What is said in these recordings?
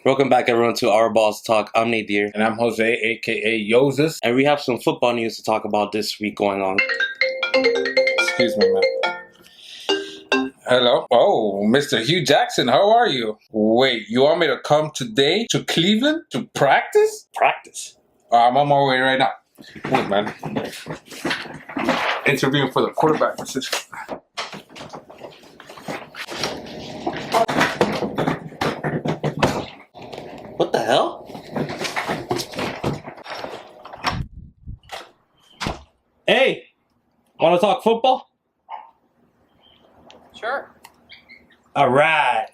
Welcome back, everyone, to Our Balls Talk. I'm Nadir, And I'm Jose, aka Yozis. and we have some football news to talk about this week going on. Excuse me, man. Hello. Oh, Mr. Hugh Jackson, how are you? Wait, you want me to come today to Cleveland to practice? Practice. I'm on my way right now. Wait, man. Interviewing for the quarterback position. What the hell? Hey, want to talk football? Sure. All right.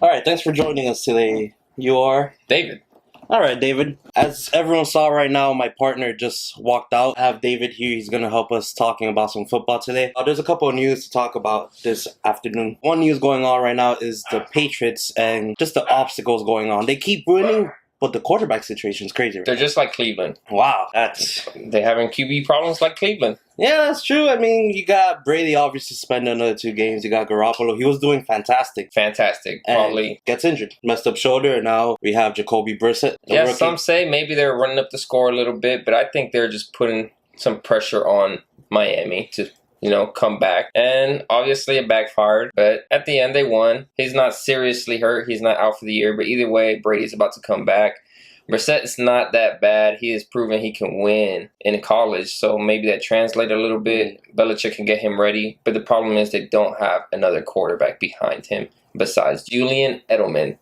All right, thanks for joining us today. You are? David. All right, David. As everyone saw right now, my partner just walked out. I have David here. He's going to help us talking about some football today. There's a couple of news to talk about this afternoon. One news going on right now is the Patriots and just the obstacles going on. They keep winning, but the quarterback situation is crazy. They're just like Cleveland. Wow, that's... They having QB problems like Cleveland. Yeah, that's true. I mean, you got Brady obviously suspended another 2 games. You got Garoppolo. He was doing fantastic. Fantastic. And Probably. gets injured. Messed up shoulder, and now we have Jacoby Brissett. Yeah, rookie. some say maybe they're running up the score a little bit, but I think they're just putting some pressure on Miami to, come back. And obviously it backfired, but at the end they won. He's not seriously hurt. He's not out for the year, but either way, Brady's about to come back. Brissett is not that bad. He has proven he can win in college, so maybe that translates a little bit. Belichick can get him ready, but the problem is they don't have another quarterback behind him besides Julian Edelman.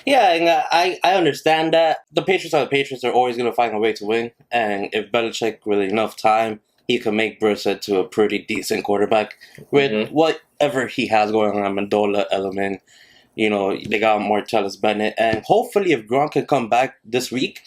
Yeah, and I understand that. The Patriots are the Patriots. Are always going to find a way to win, and if Belichick with enough time, he can make Brissett to a pretty decent quarterback with whatever he has going on. Amendola, Edelman. They got Martellus Bennett. And hopefully if Gronk can come back this week,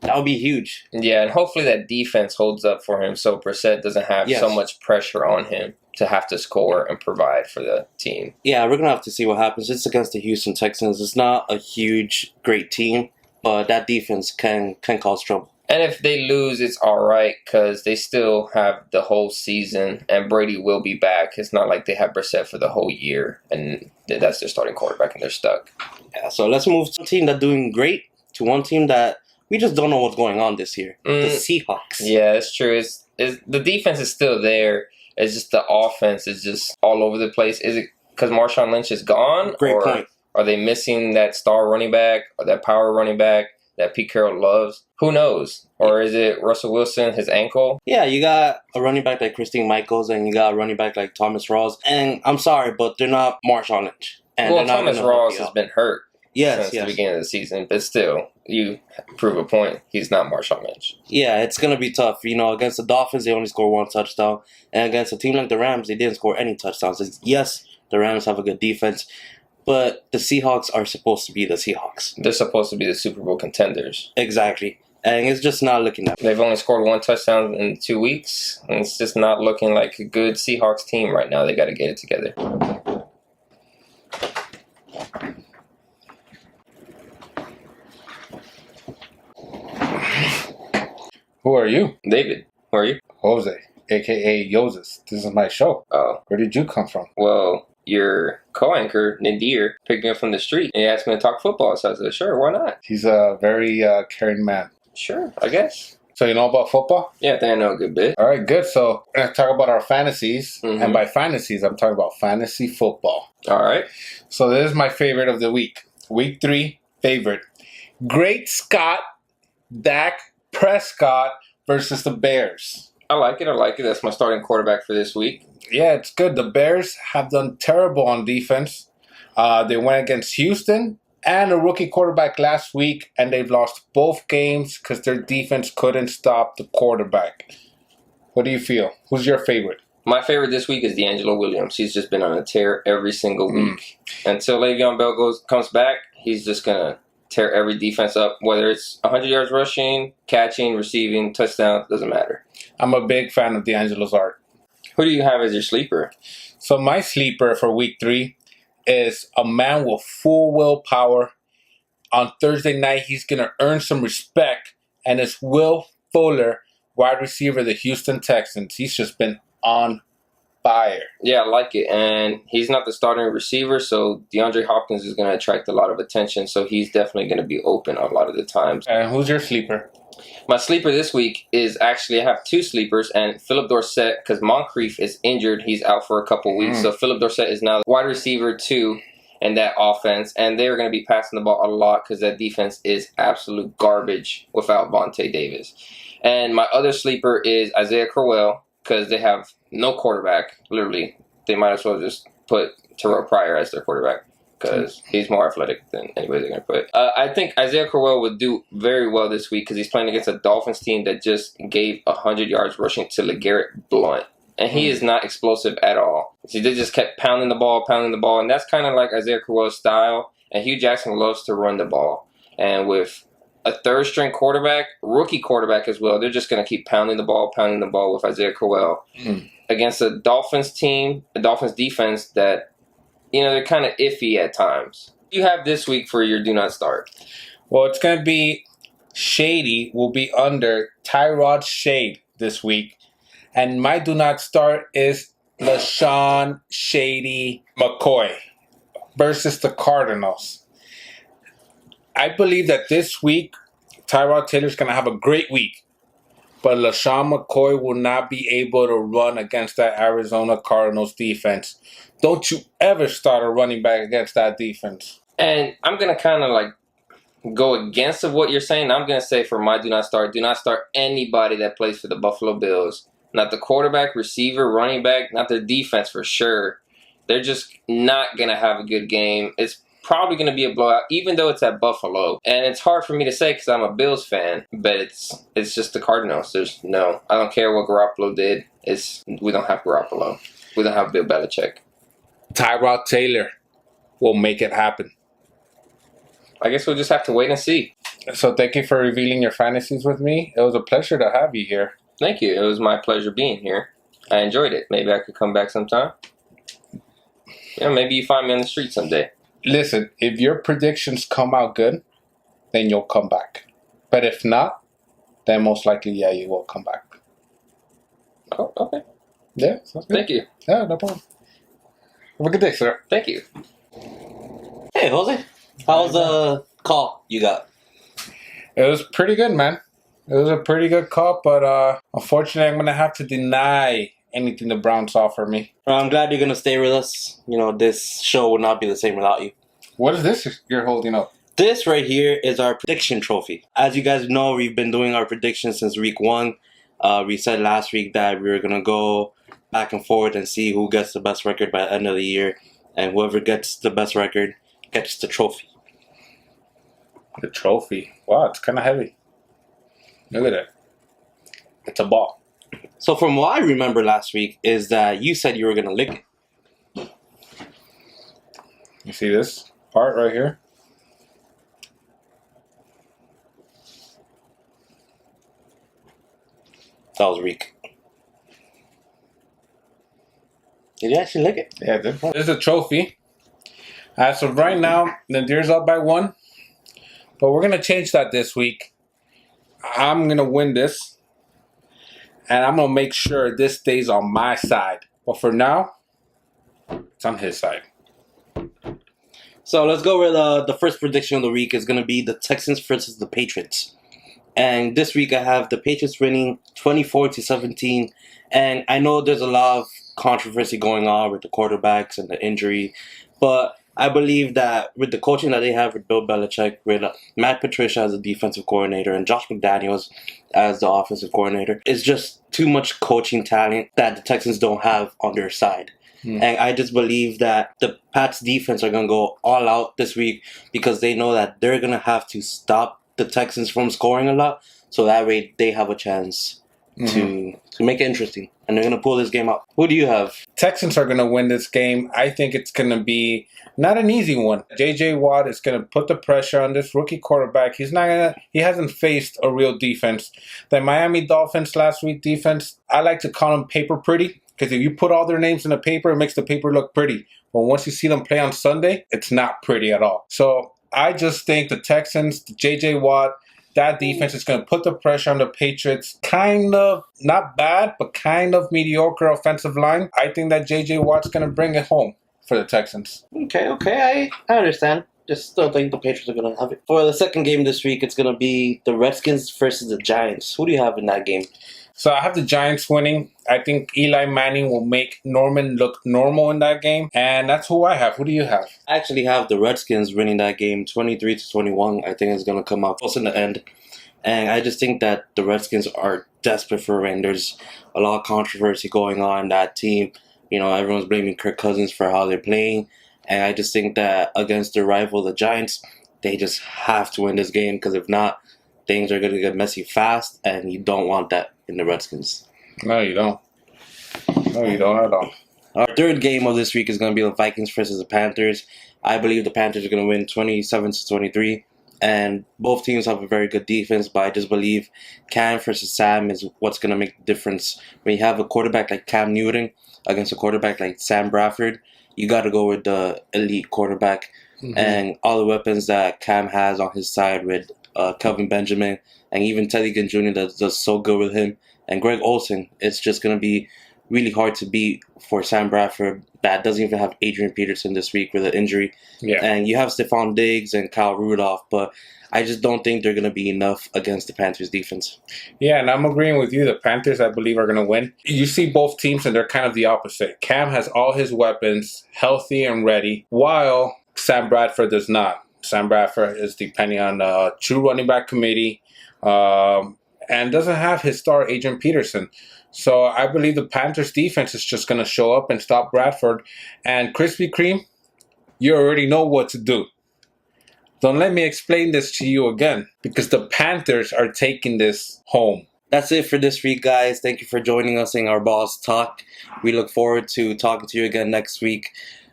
that would be huge. Yeah, and hopefully that defense holds up for him so Brissett doesn't have so much pressure on him to have to score and provide for the team. Yeah, we're going to have to see what happens. It's against the Houston Texans. It's not a huge, great team, but that defense can cause trouble. And if they lose, it's all right because they still have the whole season, and Brady will be back. It's not like they have Brissett for the whole year, and that's their starting quarterback, and they're stuck. Yeah, so let's move to a team that's doing great to one team that we just don't know what's going on this year. The Seahawks. Yeah, it's true. It's the defense is still there. It's just the offense is just all over the place. Is it because Marshawn Lynch is gone? Great point. Are they missing that star running back or that power running back that Pete Carroll loves? Who knows? Or is it Russell Wilson, his ankle? Yeah, you got a running back like Christine Michaels, and you got a running back like Thomas Ross. And I'm sorry, but they're not Marshawn Lynch. And well, Thomas Ross has been hurt since the beginning of the season. But still, you prove a point. He's not Marshawn Lynch. Yeah, it's going to be tough. Against the Dolphins, they only scored 1 touchdown. And against a team like the Rams, they didn't score any touchdowns. Yes, the Rams have a good defense, but the Seahawks are supposed to be the Seahawks. They're supposed to be the Super Bowl contenders. Exactly. And it's just not looking that way. They've only scored 1 touchdown in 2 weeks, and it's just not looking like a good Seahawks team right now. They got to get it together. Who are you? David, who are you? Jose, aka Yozis. This is my show. Oh. Where did you come from? Well, your co-anchor, Nadir, picked me up from the street, and he asked me to talk football, so I said, sure, why not? He's a very caring man. Sure, I guess. So you know about football? Yeah, I think I know a good bit. All right, good. So we're going to talk about our fantasies. And by fantasies, I'm talking about fantasy football. All right. So this is my favorite of the week. Week 3, favorite. Great Scott, Dak Prescott versus the Bears. I like it. That's my starting quarterback for this week. Yeah, it's good. The Bears have done terrible on defense. They went against Houston and a rookie quarterback last week, and they've lost both games because their defense couldn't stop the quarterback. What do you feel? Who's your favorite? My favorite this week is D'Angelo Williams. He's just been on a tear every single week. Until Le'Veon Bell comes back, he's just going to tear every defense up, whether it's 100 yards rushing, catching, receiving, touchdown, doesn't matter. I'm a big fan of D'Angelo's art. Who do you have as your sleeper? So my sleeper for week 3 is a man with full willpower. On Thursday night, he's going to earn some respect, and it's Will Fuller, wide receiver of the Houston Texans. He's just been on fire. Yeah, I like it. And he's not the starting receiver, so DeAndre Hopkins is going to attract a lot of attention. So he's definitely going to be open a lot of the times. And who's your sleeper? My sleeper this week is actually, I have two sleepers, and Philip Dorsett, because Moncrief is injured. He's out for a couple weeks. So Philip Dorsett is now the wide receiver 2 in that offense, and they're going to be passing the ball a lot because that defense is absolute garbage without Vontae Davis. And my other sleeper is Isaiah Crowell, because they have no quarterback. Literally, they might as well just put Terrell Pryor as their quarterback, because he's more athletic than anybody they're going to put. I think Isaiah Crowell would do very well this week because he's playing against a Dolphins team that just gave 100 yards rushing to LeGarrette Blount. And he is not explosive at all. See, they just kept pounding the ball. And that's kind of like Isaiah Crowell's style. And Hugh Jackson loves to run the ball. And with a third-string quarterback, rookie quarterback as well, they're just going to keep pounding the ball with Isaiah Crowell against a Dolphins team, a Dolphins defense that, they're kind of iffy at times. You have this week for your do not start. Well, it's going to be Shady will be under Tyrod Shade this week. And my do not start is LaShawn Shady McCoy versus the Cardinals. I believe that this week, Tyrod Taylor's going to have a great week. But LaShawn McCoy will not be able to run against that Arizona Cardinals defense. Don't you ever start a running back against that defense. And I'm going to kind of go against of what you're saying. I'm going to say for my do not start anybody that plays for the Buffalo Bills. Not the quarterback, receiver, running back, not their defense for sure. They're just not going to have a good game. It's probably going to be a blowout, even though it's at Buffalo. And it's hard for me to say because I'm a Bills fan, but it's just the Cardinals. I don't care what Garoppolo did. We don't have Garoppolo. We don't have Bill Belichick. Tyrod Taylor will make it happen. I guess we'll just have to wait and see. So thank you for revealing your fantasies with me. It was a pleasure to have you here. Thank you. It was my pleasure being here. I enjoyed it. Maybe I could come back sometime. Maybe you find me on the street someday. Listen, if your predictions come out good, then you'll come back. But if not, then most likely, you will come back. Oh, okay. Yeah, sounds good. Thank you. Yeah, no problem. Have a good day, sir. Thank you. Hey, Jose. How was the call you got? It was pretty good, man. It was a pretty good call, but unfortunately, I'm going to have to deny anything the Browns offer me. Well, I'm glad you're going to stay with us. This show would not be the same without you. What is this you're holding up? This right here is our prediction trophy. As you guys know, we've been doing our predictions since week 1. We said last week that we were going to go back and forth and see who gets the best record by the end of the year. And whoever gets the best record gets the trophy. The trophy? Wow, it's kind of heavy. Look at it. It's a ball. So from what I remember last week is that you said you were going to lick it. You see this part right here? That was Reek. Did you actually lick it? Yeah, this is a trophy. As of right now, the Deer's up by 1. But we're going to change that this week. I'm going to win this. And I'm going to make sure this stays on my side. But for now, it's on his side. So let's go with the first prediction of the week is going to be the Texans versus the Patriots. And this week I have the Patriots winning 24-17. And I know there's a lot of controversy going on with the quarterbacks and the injury. But I believe that with the coaching that they have with Bill Belichick, with Matt Patricia as the defensive coordinator and Josh McDaniels as the offensive coordinator, it's just too much coaching talent that the Texans don't have on their side. And I just believe that the Pats defense are going to go all out this week because they know that they're going to have to stop the Texans from scoring a lot. So that way they have a chance to make it interesting. And they're going to pull this game out. Who do you have? Texans are going to win this game. I think it's going to be not an easy one. J.J. Watt is going to put the pressure on this rookie quarterback. He hasn't faced a real defense. The Miami Dolphins last week defense, I like to call them paper pretty. Because if you put all their names in the paper, it makes the paper look pretty. But once you see them play on Sunday, it's not pretty at all. So I just think the Texans, J.J. Watt, that defense is going to put the pressure on the Patriots. Kind of, not bad, but kind of mediocre offensive line. I think that J.J. Watt's going to bring it home for the Texans. Okay, I understand. Just still think the Patriots are going to have it. For the second game this week, it's going to be the Redskins versus the Giants. Who do you have in that game? So I have the Giants winning. I think Eli Manning will make Norman look normal in that game. And that's who I have. Who do you have? I actually have the Redskins winning that game 23-21. I think it's going to come out close in the end. And I just think that the Redskins are desperate for a win. There's a lot of controversy going on in that team. You know, everyone's blaming Kirk Cousins for how they're playing. And I just think that against their rival, the Giants, they just have to win this game. Because if not, things are going to get messy fast. And you don't want that in the Redskins. No, you don't. No, you don't at all. Our third game of this week is going to be the Vikings versus the Panthers. I believe the Panthers are going to win 27-23. And both teams have a very good defense, but I just believe Cam versus Sam is what's going to make the difference. When you have a quarterback like Cam Newton against a quarterback like Sam Bradford, you got to go with the elite quarterback. Mm-hmm. And all the weapons that Cam has on his side with Kelvin Benjamin and even Teddy Ginn Jr. that does so good with him. And Greg Olsen, it's just going to be really hard to beat for Sam Bradford that doesn't even have Adrian Peterson this week with an injury. Yeah. And you have Stephon Diggs and Kyle Rudolph, but I just don't think they're going to be enough against the Panthers defense. Yeah, and I'm agreeing with you. The Panthers, I believe, are going to win. You see both teams, and they're kind of the opposite. Cam has all his weapons healthy and ready, while Sam Bradford does not. Sam Bradford is depending on a true running back committee and doesn't have his star Adrian Peterson. So I believe the Panthers defense is just going to show up and stop Bradford. And Krispy Kreme, you already know what to do. Don't let me explain this to you again, because the Panthers are taking this home. That's it for this week, guys. Thank you for joining us in our Balls Talk. We look forward to talking to you again next week.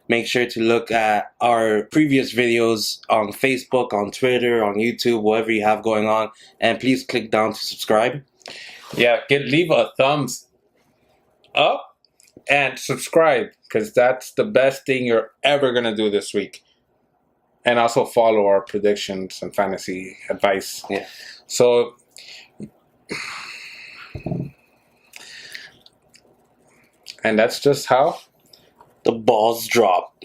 Make sure to look at our previous videos on Facebook, on Twitter, on YouTube, whatever you have going on. And please click down to subscribe. Yeah, leave a thumbs up and subscribe, because that's the best thing you're ever going to do this week. And also follow our predictions and fantasy advice. Yeah. So, and that's just how the balls drop.